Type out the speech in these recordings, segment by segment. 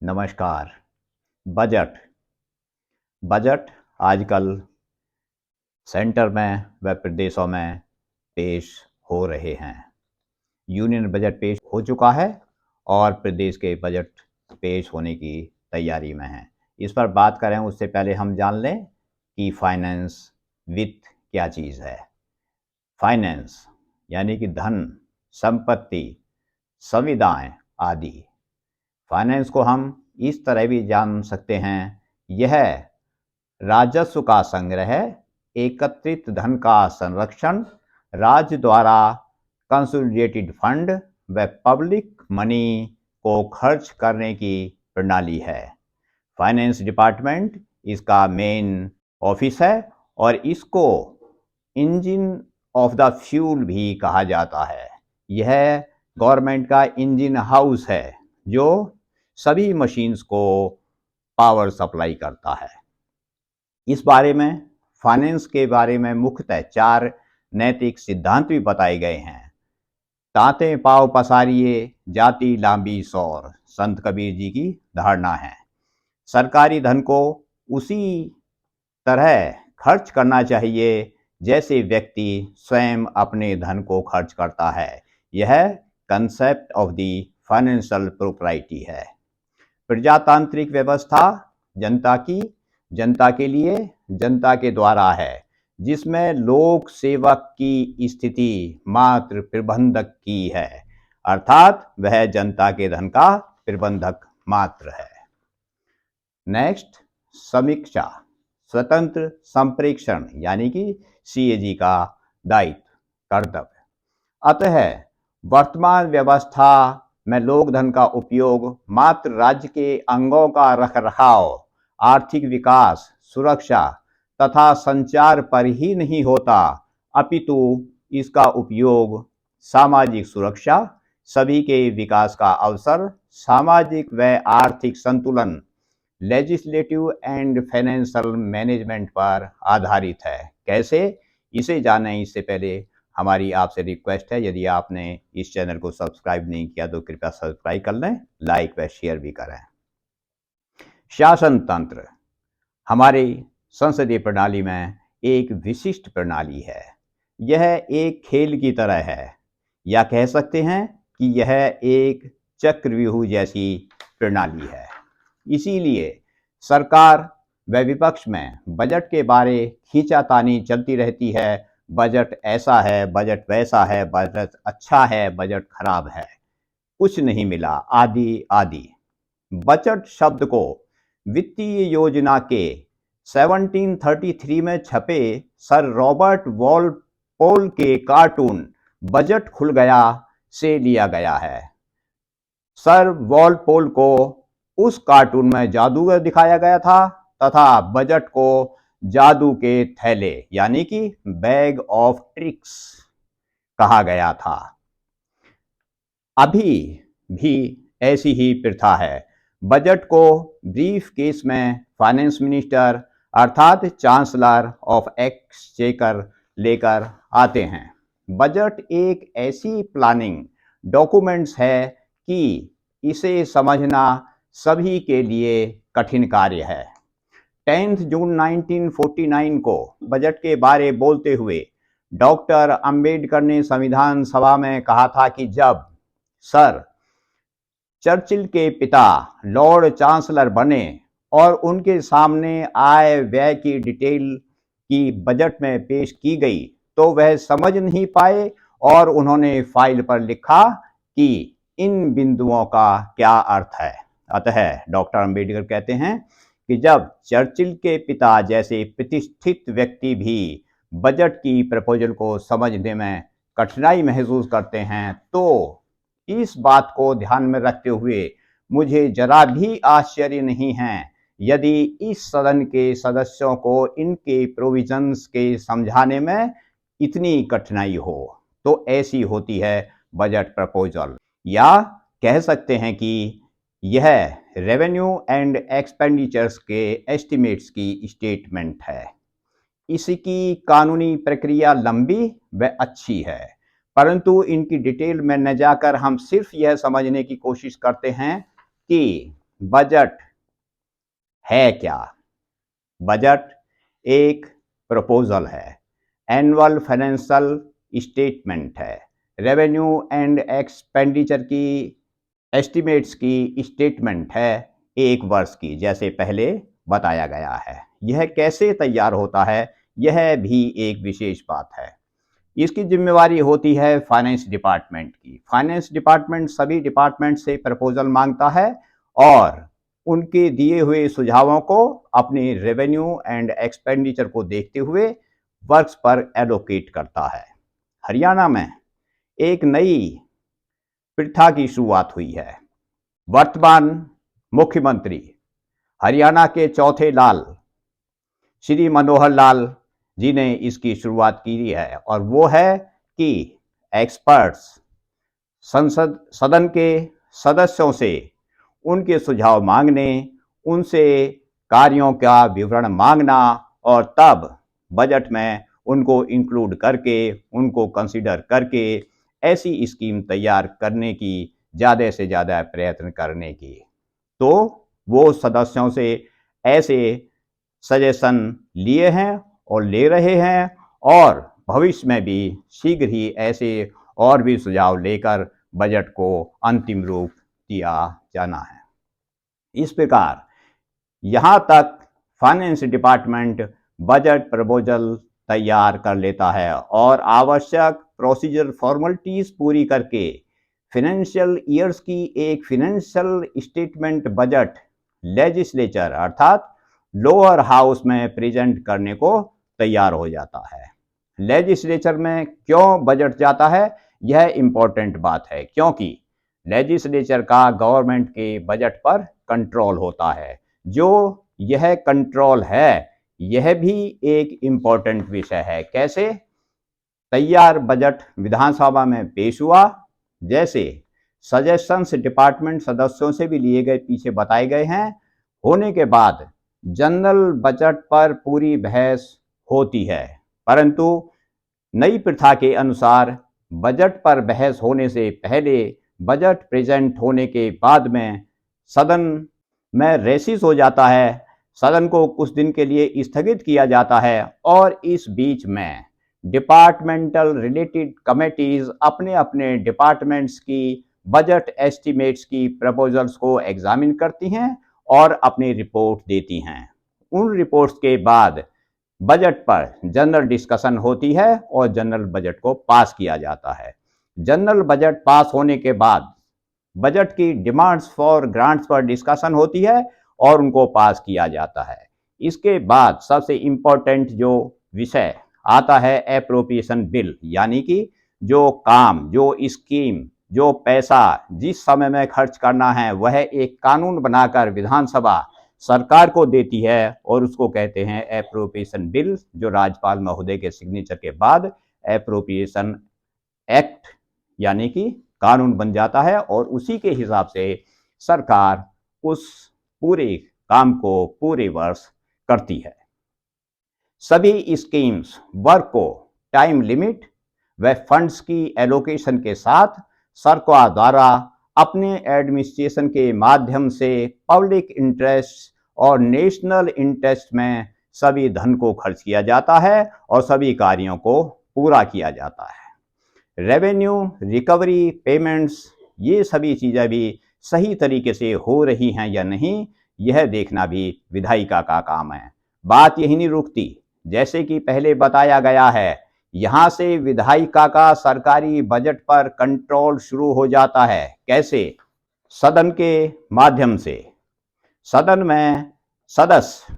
नमस्कार। Budget budget आजकल centre में व प्रदेशों में पेश हो रहे हैं। यूनियन बजट पेश हो चुका है और प्रदेश के बजट पेश होने की तैयारी में हैं। इस पर बात करें उससे पहले हम जान लें कि फाइनेंस वित्त क्या चीज़ है। फाइनेंस यानी कि धन, संपत्ति, संविदाएं आदि। फाइनेंस को हम इस तरह भी जान सकते हैं, यह राजस्व का संग्रह, एकत्रित धन का संरक्षण, राज्य द्वारा कंसोलिडेटेड फंड व पब्लिक मनी को खर्च करने की प्रणाली है। फाइनेंस डिपार्टमेंट इसका मेन ऑफिस है और इसको इंजन ऑफ द फ्यूल भी कहा जाता है। यह गवर्नमेंट का इंजन हाउस है जो सभी मशीन्स को पावर सप्लाई करता है। इस बारे में फाइनेंस के बारे में मुख्यतः 4 नैतिक सिद्धांत भी बताए गए हैं। ताते पाव पसारिए जाति लांबी सौर, संत कबीर जी की धारणा है। सरकारी धन को उसी तरह खर्च करना चाहिए जैसे व्यक्ति स्वयं अपने धन को खर्च करता है। यह concept of the financial propriety है। प्रजातांत्रिक व्यवस्था जनता के लिए, जनता के द्वारा है, जिसमें लोक सेवक की स्थिति मात्र प्रबंधक की है, अर्थात वह जनता के धन का प्रबंधक मात्र है। नेक्स्ट, समीक्षा, स्वतंत्र संप्रेषण यानी कि सीएजी का दायित्व, कर्तव्य। अतः वर्तमान व्यवस्था में लोक धन का उपयोग मात्र राज्य के अंगों का रखरखाव, आर्थिक विकास, सुरक्षा तथा संचार पर ही नहीं होता, अपितु इसका उपयोग सामाजिक सुरक्षा, सभी के विकास का अवसर, सामाजिक व आर्थिक संतुलन, लेजिस्लेटिव एंड फाइनेंशियल मैनेजमेंट पर आधारित है। कैसे, इसे जानें इससे पहले हमारी आपसे रिक्वेस्ट है, यदि आपने इस चैनल को सब्सक्राइब नहीं किया तो कृपया सब्सक्राइब कर लें, लाइक व शेयर भी करें। शासन तंत्र हमारी संसदीय प्रणाली में एक विशिष्ट प्रणाली है। यह एक खेल की तरह है, या कह सकते हैं कि यह एक चक्रव्यूह जैसी प्रणाली है। इसीलिए सरकार व विपक्ष में बजट के बारे खींचातानी चलती रहती है। बजट ऐसा है, बजट वैसा है, बजट अच्छा है, बजट खराब है, कुछ नहीं मिला, आदि आदि। बजट शब्द को वित्तीय योजना के 1733 में छपे सर रॉबर्ट वॉलपोल के कार्टून बजट खुल गया से लिया गया है। सर वॉलपोल को उस कार्टून में जादूगर दिखाया गया था तथा बजट को जादू के थैले यानी कि बैग ऑफ ट्रिक्स कहा गया था। अभी भी ऐसी ही प्रथा है। बजट को ब्रीफ केस में फाइनेंस मिनिस्टर अर्थात चांसलर ऑफ एक्सचेकर लेकर आते हैं। बजट एक ऐसी प्लानिंग डॉक्यूमेंट्स है कि इसे समझना सभी के लिए कठिन कार्य है। 10 जून 1949 को बजट के बारे बोलते हुए डॉक्टर अंबेडकर ने संविधान सभा में कहा था कि जब सर चर्चिल के पिता लॉर्ड चांसलर बने और उनके सामने आय व्यय की डिटेल की बजट में पेश की गई तो वह समझ नहीं पाए और उन्होंने फाइल पर लिखा कि इन बिंदुओं का क्या अर्थ है। अतः डॉक्टर अंबेडकर कहते हैं कि जब चर्चिल के पिता जैसे प्रतिष्ठित व्यक्ति भी बजट की प्रपोजल को समझने में कठिनाई महसूस करते हैं तो इस बात को ध्यान में रखते हुए मुझे जरा भी आश्चर्य नहीं है यदि इस सदन के सदस्यों को इनके प्रोविजंस के समझाने में इतनी कठिनाई हो। तो ऐसी होती है बजट प्रपोजल, या कह सकते हैं कि यह रेवेन्यू एंड एक्सपेंडिचर्स के एस्टिमेट्स की स्टेटमेंट है। इसकी कानूनी प्रक्रिया लंबी व अच्छी है, परंतु इनकी डिटेल में न जाकर हम सिर्फ यह समझने की कोशिश करते हैं कि बजट है क्या? बजट एक प्रपोजल है, एनुअल फाइनेंशियल स्टेटमेंट है, रेवेन्यू एंड एक्सपेंडिचर की एस्टिमेट्स की स्टेटमेंट है एक वर्ष की, जैसे पहले बताया गया है। यह कैसे तैयार होता है, यह भी एक विशेष बात है। इसकी जिम्मेवारी होती है फाइनेंस डिपार्टमेंट की। फाइनेंस डिपार्टमेंट सभी डिपार्टमेंट से प्रपोजल मांगता है और उनके दिए हुए सुझावों को अपने रेवेन्यू एंड एक्सपेंडिचर को देखते हुए वर्क्स पर एलोकेट करता है। हरियाणा में एक नई प्रथा की शुरुआत हुई है। वर्तमान मुख्यमंत्री हरियाणा के चौथे लाल श्री मनोहर लाल जी ने इसकी शुरुआत की है और वो है कि एक्सपर्ट्स सदन के सदस्यों से उनके सुझाव मांगने, उनसे कार्यों का विवरण मांगना और तब बजट में उनको इंक्लूड करके, उनको कंसीडर करके ऐसी स्कीम तैयार करने की ज़्यादा से ज़्यादा प्रयत्न करने की। तो वो सदस्यों से ऐसे सजेशन लिए हैं और ले रहे हैं और भविष्य में भी शीघ्र ही ऐसे और भी सुझाव लेकर बजट को अंतिम रूप दिया जाना है। इस प्रकार यहाँ तक फाइनेंस डिपार्टमेंट बजट प्रपोजल तैयार कर लेता है और आवश्यक प्रोसीजर फॉर्मेलिटीज पूरी करके फाइनेंशियल ईयर्स की एक फाइनेंशियल स्टेटमेंट बजट लेजिस्लेचर अर्थात लोअर हाउस में प्रेजेंट करने को तैयार हो जाता है। लेजिस्लेचर में क्यों बजट जाता है, यह इंपॉर्टेंट बात है, क्योंकि लेजिस्लेचर का गवर्नमेंट के बजट पर कंट्रोल होता है। जो यह कंट्रोल है, यह भी एक इंपॉर्टेंट विषय है। कैसे? तैयार बजट विधानसभा में पेश हुआ, जैसे सजेशंस डिपार्टमेंट सदस्यों से भी लिए गए, पीछे बताए गए हैं, होने के बाद जनरल बजट पर पूरी बहस होती है। परंतु नई प्रथा के अनुसार बजट पर बहस होने से पहले बजट प्रेजेंट होने के बाद में सदन में रेसिस हो जाता है, सदन को कुछ दिन के लिए स्थगित किया जाता है और इस बीच में डिपार्टमेंटल रिलेटेड कमेटीज अपने अपने डिपार्टमेंट्स की बजट एस्टिमेट्स की प्रपोजल्स को एग्जामिन करती हैं और अपनी रिपोर्ट देती हैं। उन रिपोर्ट्स के बाद बजट पर जनरल डिस्कशन होती है और जनरल बजट को पास किया जाता है। जनरल बजट पास होने के बाद बजट की डिमांड्स फॉर ग्रांट्स पर डिस्कशन होती है और उनको पास किया जाता है। इसके बाद सबसे इम्पोर्टेंट जो विषय आता है एप्रोप्रिएशन बिल, यानी कि जो काम, जो स्कीम, जो पैसा जिस समय में खर्च करना है वह एक कानून बनाकर विधानसभा सरकार को देती है और उसको कहते हैं एप्रोप्रिएशन बिल, जो राज्यपाल महोदय के सिग्नेचर के बाद एप्रोप्रिएशन एक्ट यानी कि कानून बन जाता है और उसी के हिसाब से सरकार उस पूरे काम को पूरे वर्ष करती है। सभी स्कीम्स वर्क को टाइम लिमिट व फंड्स की एलोकेशन के साथ सरकार द्वारा अपने एडमिनिस्ट्रेशन के माध्यम से पब्लिक इंटरेस्ट और नेशनल इंटरेस्ट में सभी धन को खर्च किया जाता है और सभी कार्यों को पूरा किया जाता है। रेवेन्यू रिकवरी पेमेंट्स, ये सभी चीज़ें भी सही तरीके से हो रही हैं या नहीं, यह देखना भी विधायिका का काम है। बात यही नहीं रुकती, जैसे कि पहले बताया गया है, यहाँ से विधायिका का सरकारी बजट पर कंट्रोल शुरू हो जाता है। कैसे? सदन के माध्यम से। सदन में सदस्य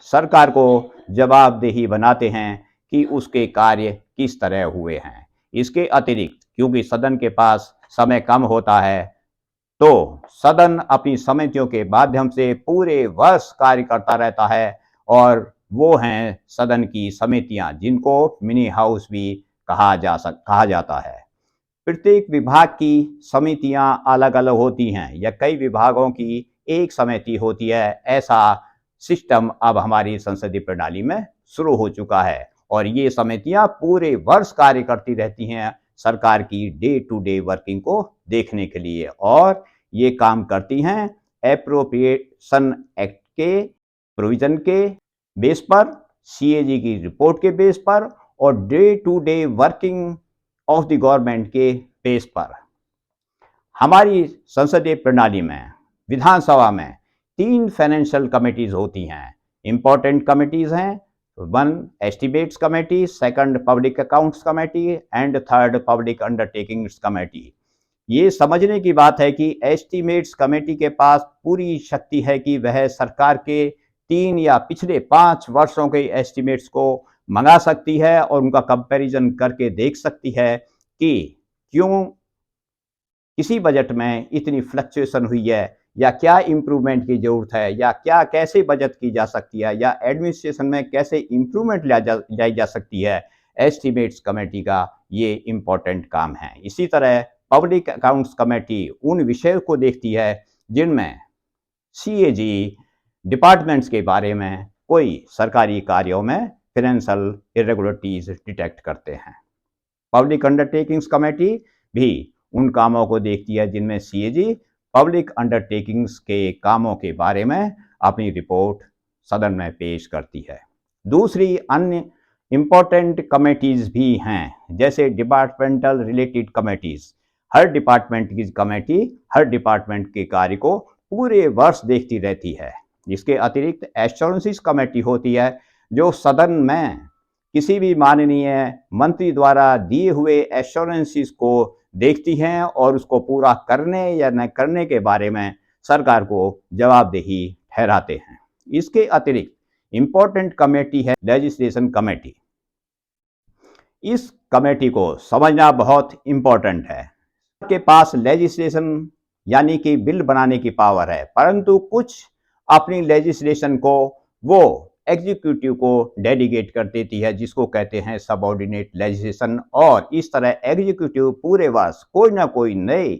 सरकार को जवाबदेही बनाते हैं कि उसके कार्य किस तरह हुए हैं। इसके अतिरिक्त क्योंकि सदन के पास समय कम होता है, तो सदन अपनी समितियों के माध्यम से पूरे वर्ष कार्य करता रहता है और वो हैं सदन की समितियां, जिनको मिनी हाउस भी कहा जाता है। प्रत्येक विभाग की समितियां अलग अलग होती हैं या कई विभागों की एक समिति होती है। ऐसा सिस्टम अब हमारी संसदीय प्रणाली में शुरू हो चुका है और ये समितियां पूरे वर्ष कार्य करती रहती हैं सरकार की डे टू डे वर्किंग को देखने के लिए और ये काम करती हैं एप्रोप्रिएशन एक्ट के प्रोविजन के बेस पर, सीएजी की रिपोर्ट के बेस पर और day to day working of the government के बेस पर। हमारी संसदीय प्रणाली में, विधानसभा में 3 फाइनेंशियल कमेटीज होती हैं। इंपॉर्टेंट कमेटीज हैं, 1 estimates committee, 2 public accounts committee and 3 public undertakings committee. ये समझने की बात है कि एस्टिमेट्स कमेटी के पास पूरी शक्ति है कि वह सरकार के 3 या पिछले 5 वर्षों के एस्टिमेट्स को मंगा सकती है और उनका कंपैरिजन करके देख सकती है कि क्यों किसी बजट में इतनी फ्लक्चुएशन हुई है, या क्या इंप्रूवमेंट की जरूरत है, या क्या कैसे बजट की जा सकती है, या एडमिनिस्ट्रेशन में कैसे इंप्रूवमेंट लाई जा सकती है। एस्टिमेट्स कमेटी का ये इंपॉर्टेंट काम है। इसी तरह पब्लिक अकाउंट्स कमेटी उन विषयों को देखती है जिनमें सीएजी डिपार्टमेंट्स के बारे में कोई सरकारी कार्यों में फाइनेंशियल इरेगुलरिटीज डिटेक्ट करते हैं। पब्लिक अंडरटेकिंग्स कमेटी भी उन कामों को देखती है जिनमें सीएजी पब्लिक अंडरटेकिंग्स के कामों के बारे में अपनी रिपोर्ट सदन में पेश करती है। दूसरी अन्य इंपॉर्टेंट कमेटीज भी हैं, जैसे डिपार्टमेंटल रिलेटेड कमेटीज। हर डिपार्टमेंट की कमेटी हर डिपार्टमेंट के कार्य को पूरे वर्ष देखती रहती है। इसके अतिरिक्त एश्योरेंसेस कमेटी होती है, जो सदन में किसी भी माननीय मंत्री द्वारा दिए हुए एश्योरेंसेस को देखती हैं और उसको पूरा करने या न करने के बारे में सरकार को जवाबदेही ठहराते हैं। इसके अतिरिक्त इंपॉर्टेंट कमेटी है लेजिस्लेशन कमेटी। इस कमेटी को समझना बहुत इंपॉर्टेंट है। के पास लेजिस्लेशन यानी कि बिल बनाने की पावर है, परंतु कुछ अपनी लेजिस्लेशन को वो एग्जीक्यूटिव को डेलीगेट कर देती है, जिसको कहते हैं सबऑर्डिनेट लेजिस्लेशन। और इस तरह एग्जीक्यूटिव पूरे वर्ष कोई ना कोई नए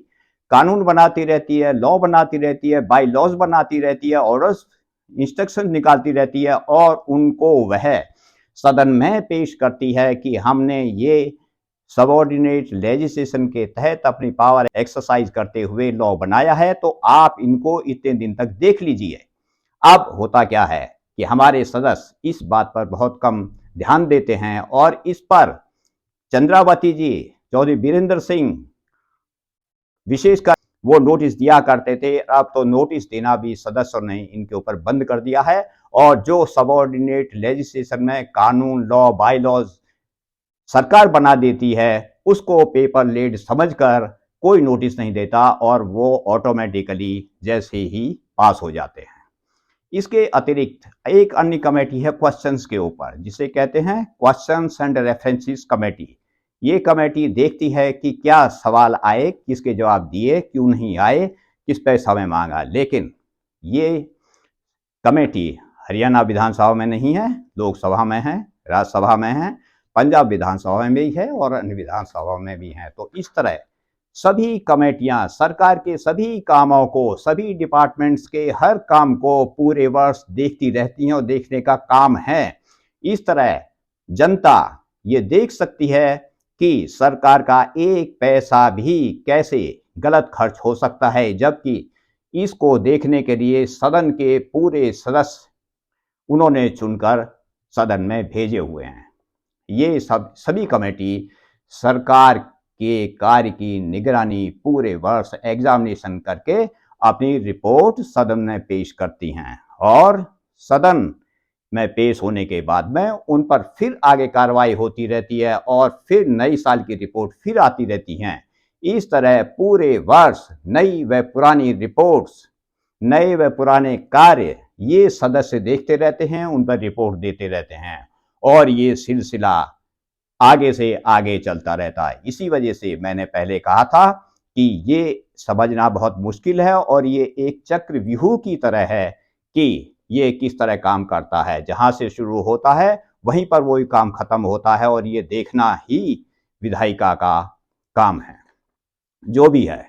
कानून बनाती रहती है, लॉ बनाती रहती है, बाई लॉज बनाती रहती है, ऑर्डर्स इंस्ट्रक्शन निकालती रहती है और उनको वह सदन में पेश करती है कि हमने ये सबऑर्डिनेट लेजिस्लेशन के तहत अपनी पावर एक्सरसाइज करते हुए लॉ बनाया है, तो आप इनको इतने दिन तक देख लीजिए। अब होता क्या है कि हमारे सदस्य इस बात पर बहुत कम ध्यान देते हैं और इस पर चंद्रावती जी, चौधरी बीरेंद्र सिंह विशेषकर वो नोटिस दिया करते थे। अब तो नोटिस देना भी सदस्यों ने इनके ऊपर बंद कर दिया है और जो सबऑर्डिनेट लेजिस्लेशन में कानून, लॉ, बाई लॉज सरकार बना देती है, उसको पेपर लेड समझकर कोई नोटिस नहीं देता और वो ऑटोमेटिकली जैसे ही पास हो जाते हैं। इसके अतिरिक्त एक अन्य कमेटी है क्वेश्चंस के ऊपर, जिसे कहते हैं क्वेश्चंस एंड रेफरेंसेस कमेटी। ये कमेटी देखती है कि क्या सवाल आए, किसके जवाब दिए, क्यों नहीं आए, किस पे समय मांगा। लेकिन ये कमेटी हरियाणा विधानसभा में नहीं है, लोकसभा में है, राज्यसभा में है, पंजाब विधानसभा में भी है और अन्य विधानसभा में भी है। तो इस तरह सभी कमेटियां सरकार के सभी कामों को, सभी डिपार्टमेंट्स के हर काम को पूरे वर्ष देखती रहती हैं और देखने का काम है। इस तरह जनता ये देख सकती है कि सरकार का एक पैसा भी कैसे गलत खर्च हो सकता है, जबकि इसको देखने के लिए सदन के पूरे सदस्य उन्होंने चुनकर सदन में भेजे हुए हैं। ये सभी कमेटी सरकार के कार्य की निगरानी पूरे वर्ष एग्जामिनेशन करके अपनी रिपोर्ट सदन में पेश करती हैं और सदन में पेश होने के बाद में उन पर फिर आगे कार्रवाई होती रहती है और फिर नई साल की रिपोर्ट फिर आती रहती हैं। इस तरह पूरे वर्ष नई व पुरानी रिपोर्ट्स, नए व पुराने कार्य ये सदस्य देखते रहते हैं, उन पर रिपोर्ट देते रहते हैं और ये सिलसिला आगे से आगे चलता रहता है। इसी वजह से मैंने पहले कहा था कि ये समझना बहुत मुश्किल है और ये एक चक्रव्यूह की तरह है कि ये किस तरह काम करता है। जहां से शुरू होता है वहीं पर वही काम खत्म होता है और ये देखना ही विधायिका का काम है। जो भी है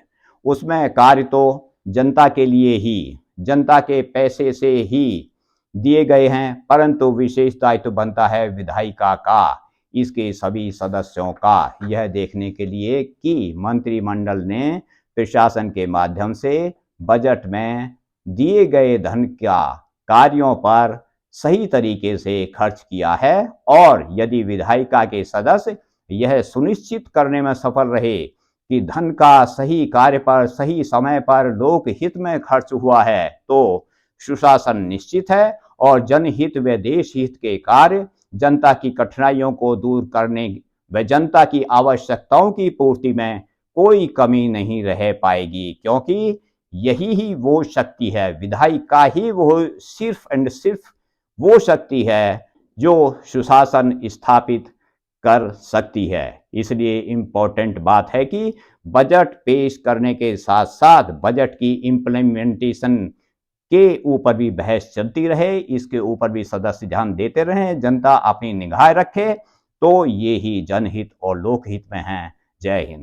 उसमें कार्य तो जनता के लिए ही, जनता के पैसे से ही दिए गए हैं, परंतु विशेष दायित्व बनता है विधायिका का, इसके सभी सदस्यों का, यह देखने के लिए कि मंत्रिमंडल ने प्रशासन के माध्यम से बजट में दिए गए धन का कार्यों पर सही तरीके से खर्च किया है और यदि विधायिका के सदस्य यह सुनिश्चित करने में सफल रहे कि धन का सही कार्य पर सही समय पर लोक हित में खर्च हुआ है तो सुशासन निश्चित है और जनहित व देश हित के कार्य, जनता की कठिनाइयों को दूर करने व जनता की आवश्यकताओं की पूर्ति में कोई कमी नहीं रह पाएगी, क्योंकि यही ही वो शक्ति है, विधायिका ही वो सिर्फ एंड सिर्फ वो शक्ति है जो सुशासन स्थापित कर सकती है। इसलिए इम्पोर्टेंट बात है कि बजट पेश करने के साथ साथ बजट की इम्प्लीमेंटेशन के ऊपर भी बहस चलती रहे, इसके ऊपर भी सदस्य ध्यान देते रहें, जनता अपनी निगाह रखे, तो ये ही जनहित और लोकहित में है। जय हिंद।